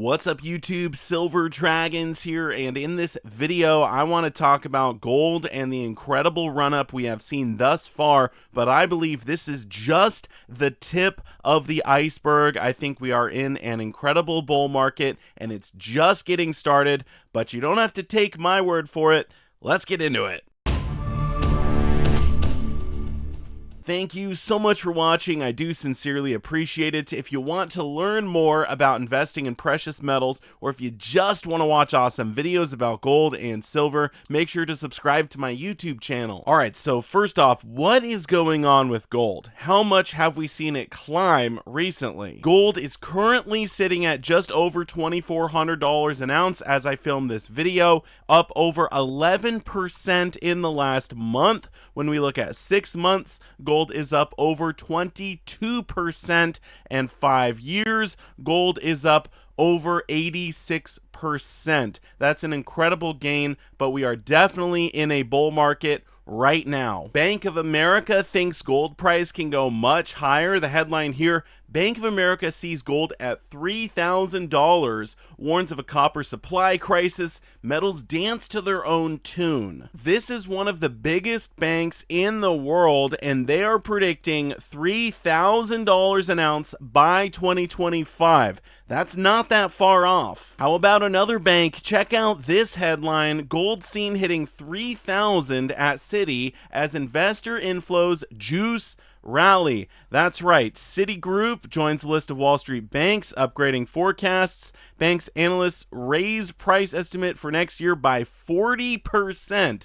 What's up YouTube, Silver Dragons here, and in this video I want to talk about gold and the incredible run-up we have seen thus far, but I believe this is just the tip of the iceberg. I think we are in an incredible bull market and it's just getting started, but you don't have to take my word for it. Let's get into it. Thank you so much for watching. I do sincerely appreciate it. If you want to learn more about investing in precious metals, or if you just want to watch awesome videos about gold and silver, make sure to subscribe to my YouTube channel. Alright, so first off, what is going on with gold? How much have we seen it climb recently? Gold is currently sitting at just over $2,400 an ounce as I film this video, up over 11% in the last month. When we look at 6 months, gold is up over 22%, and 5 years, gold is up over 86%. That's an incredible gain, but we are definitely in a bull market right now. Bank of America thinks gold price can go much higher. The headline here, Bank of America sees gold at $3,000, warns of a copper supply crisis, metals dance to their own tune. This is one of the biggest banks in the world, and they are predicting $3,000 an ounce by 2025. That's not that far off. How about another bank? Check out this headline, gold seen hitting 3,000 at Citi as investor inflows juice rally. That's right, Citigroup joins the list of Wall Street banks, upgrading forecasts. Banks analysts raise price estimate for next year by 40%.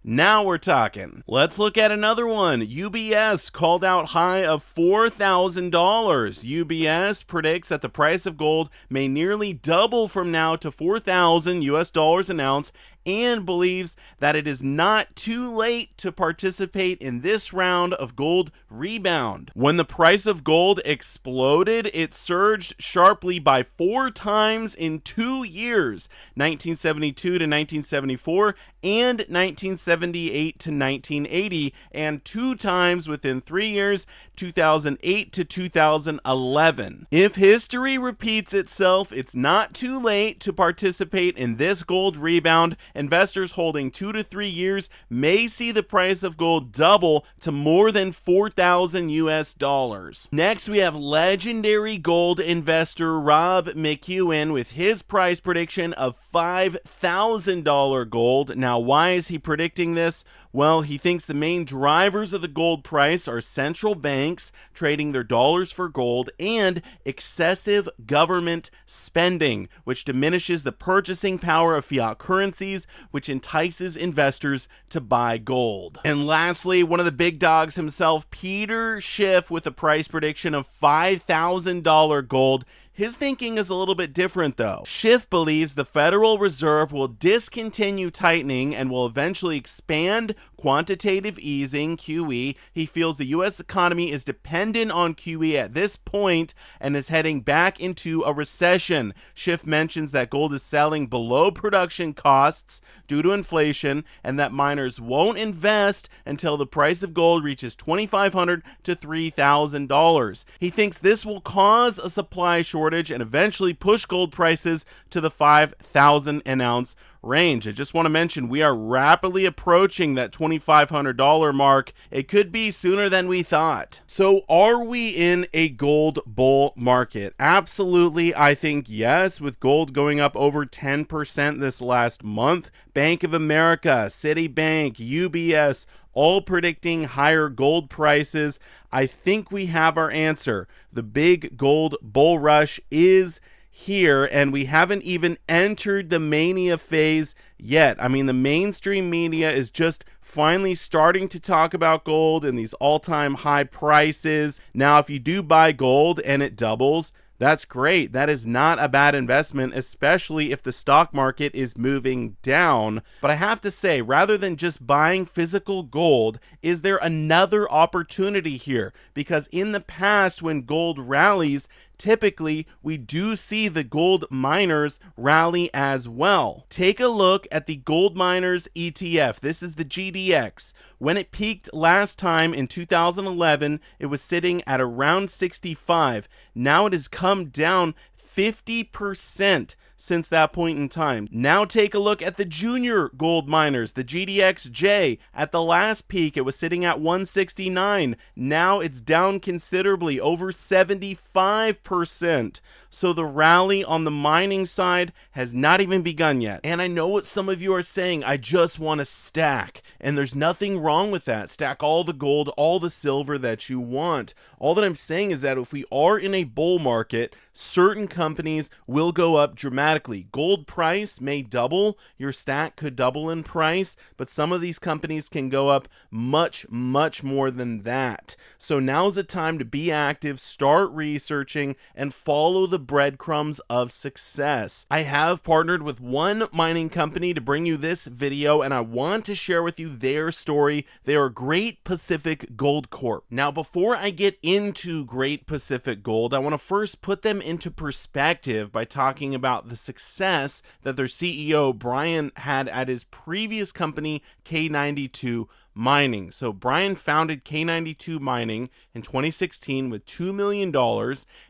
Now we're talking. Let's look at another one. UBS called out high of $4,000. UBS predicts that the price of gold may nearly double from now to $4,000 an ounce, and believes that it is not too late to participate in this round of gold rebound. When the price of gold exploded, it surged sharply by 4 times in 2 years, 1972 to 1974 and 1978 to 1980, and 2 times within 3 years, 2008 to 2011. If history repeats itself, it's not too late to participate in this gold rebound. Investors holding 2 to 3 years may see the price of gold double to more than $4,000. Next, we have legendary gold investor Rob McEwen with his price prediction of $5,000 gold. Now, why is he predicting this? Well, he thinks the main drivers of the gold price are central banks trading their dollars for gold and excessive government spending, which diminishes the purchasing power of fiat currencies, which entices investors to buy gold. And lastly, one of the big dogs himself, Peter Schiff, with a price prediction of $5,000 gold. His thinking is a little bit different though. Schiff believes the Federal Reserve will discontinue tightening and will eventually expand quantitative easing, QE. He feels the U.S. economy is dependent on QE at this point and is heading back into a recession. Schiff mentions that gold is selling below production costs due to inflation, and that miners won't invest until the price of gold reaches $2,500 to $3,000. He thinks this will cause a supply shortage and eventually push gold prices to the $5,000 an ounce range. I just want to mention we are rapidly approaching that $2,500 mark. It could be sooner than we thought. So are we in a gold bull market? Absolutely, I think yes, with gold going up over 10% this last month. Bank of America, Citibank, UBS, all predicting higher gold prices. I think we have our answer. The big gold bull rush is here, and we haven't even entered the mania phase yet. I mean, the mainstream media is just finally starting to talk about gold and these all-time high prices. Now, if you do buy gold and it doubles, that's great. That is not a bad investment, especially if the stock market is moving down. But I have to say, rather than just buying physical gold, is there another opportunity here? Because in the past, when gold rallies, typically we do see the gold miners rally as well. Take a look at the gold miners ETF. This is the GDX. When it peaked last time in 2011, it was sitting at around 65. Now it has come down 50% since that point in time. Now take a look at the junior gold miners, the GDXJ. At the last peak, it was sitting at 169. Now it's down considerably, over 75%. So the rally on the mining side has not even begun yet. And I know what some of you are saying, I just want to stack. And there's nothing wrong with that. Stack all the gold, all the silver that you want. All that I'm saying is that if we are in a bull market, certain companies will go up dramatically. Gold price may double, your stack could double in price, but some of these companies can go up much, much more than that. So now's the time to be active, start researching, and follow the breadcrumbs of success. I have partnered with one mining company to bring you this video, and I want to share with you their story. They are Great Pacific Gold Corp. Now, before I get into Great Pacific Gold, I want to first put them into perspective by talking about the success that their CEO Brian had at his previous company, K92 Mining. So Brian founded K92 Mining in 2016 with $2 million,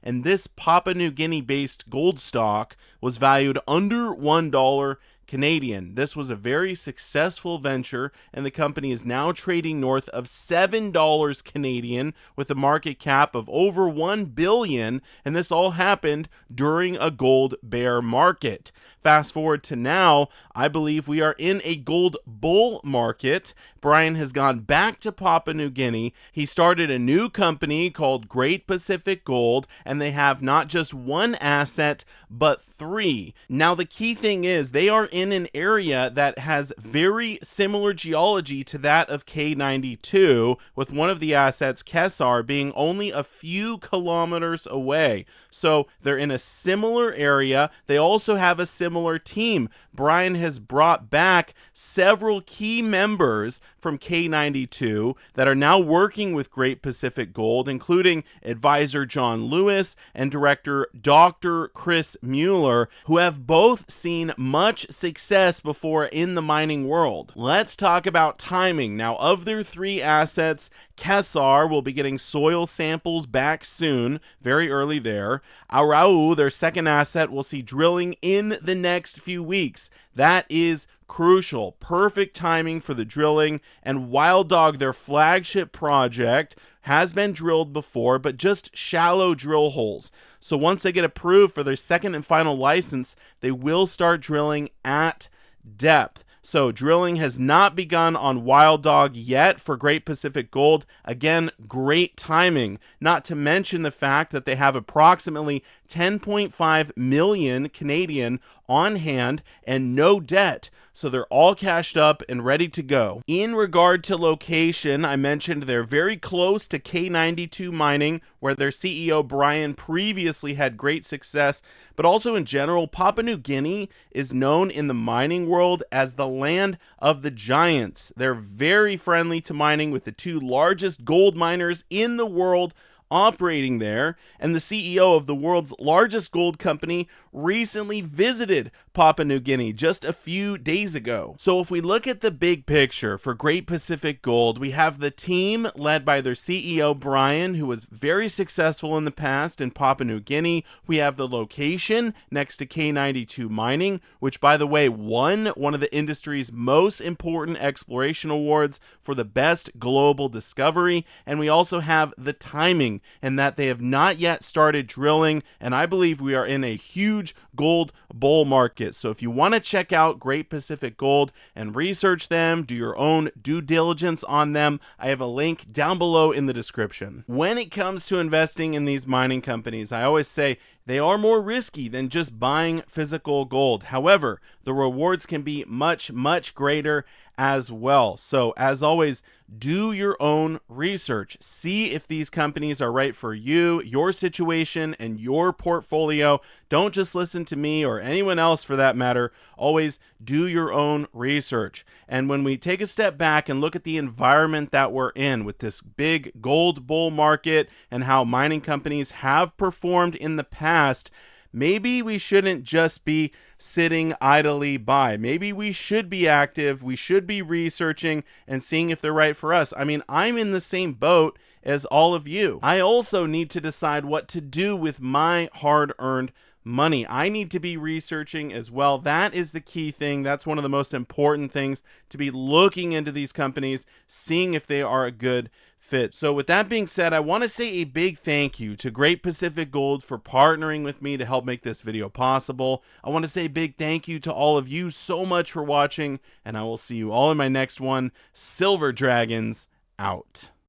and this Papua New Guinea based gold stock was valued under $1 Canadian. This was a very successful venture, and the company is now trading north of $7 Canadian with a market cap of over $1 billion, and this all happened during a gold bear market. Fast forward to now, I believe we are in a gold bull market. Brian has gone back to Papua New Guinea. He started a new company called Great Pacific Gold, and they have not just one asset, but three. Now, the key thing is they are in an area that has very similar geology to that of K92, with one of the assets, Kesar, being only a few kilometers away. So they're in a similar area. They also have a similar team. Brian has brought back several key members from K92 that are now working with Great Pacific Gold, including advisor John Lewis and director Dr. Chris Mueller, who have both seen much success before in the mining world. Let's talk about timing. Now, of their three assets, Kesar will be getting soil samples back soon, very early there. Arau, their second asset, will see drilling in the next few weeks. That is crucial. Perfect timing for the drilling. And Wild Dog, their flagship project, has been drilled before, but just shallow drill holes. So once they get approved for their second and final license, they will start drilling at depth. So drilling has not begun on Wild Dog yet for Great Pacific Gold. Again, great timing, not to mention the fact that they have approximately 10.5 million Canadian on hand and no debt. So they're all cashed up and ready to go. In regard to location, I mentioned they're very close to K92 Mining, where their CEO Brian previously had great success, but also in general, Papua New Guinea is known in the mining world as the land of the giants. They're very friendly to mining, with the two largest gold miners in the world operating there, and the CEO of the world's largest gold company recently visited Papua New Guinea just a few days ago. So if we look at the big picture for Great Pacific Gold, we have the team led by their CEO Brian, who was very successful in the past in Papua New Guinea. We have the location next to K92 Mining, which, by the way, won one of the industry's most important exploration awards for the best global discovery. And we also have the timing, and that they have not yet started drilling, and I believe we are in a huge gold bull market. So if you want to check out Great Pacific Gold and research them, do your own due diligence on them, I have a link down below in the description. When it comes to investing in these mining companies, I always say they are more risky than just buying physical gold. However, the rewards can be much, much greater as well. So as always, do your own research. See if these companies are right for you, your situation, and your portfolio. Don't just listen to me or anyone else for that matter. Always do your own research. And when we take a step back and look at the environment that we're in with this big gold bull market and how mining companies have performed in the past, maybe we shouldn't just be sitting idly by. Maybe we should be active. We should be researching and seeing if they're right for us. I mean, I'm in the same boat as all of you. I also need to decide what to do with my hard-earned money. I need to be researching as well. That is the key thing. That's one of the most important things, to be looking into these companies, seeing if they are a good fit. So with that being said, I want to say a big thank you to Great Pacific Gold for partnering with me to help make this video possible. I want to say a big thank you to all of you so much for watching, and I will see you all in my next one. Silver Dragons out.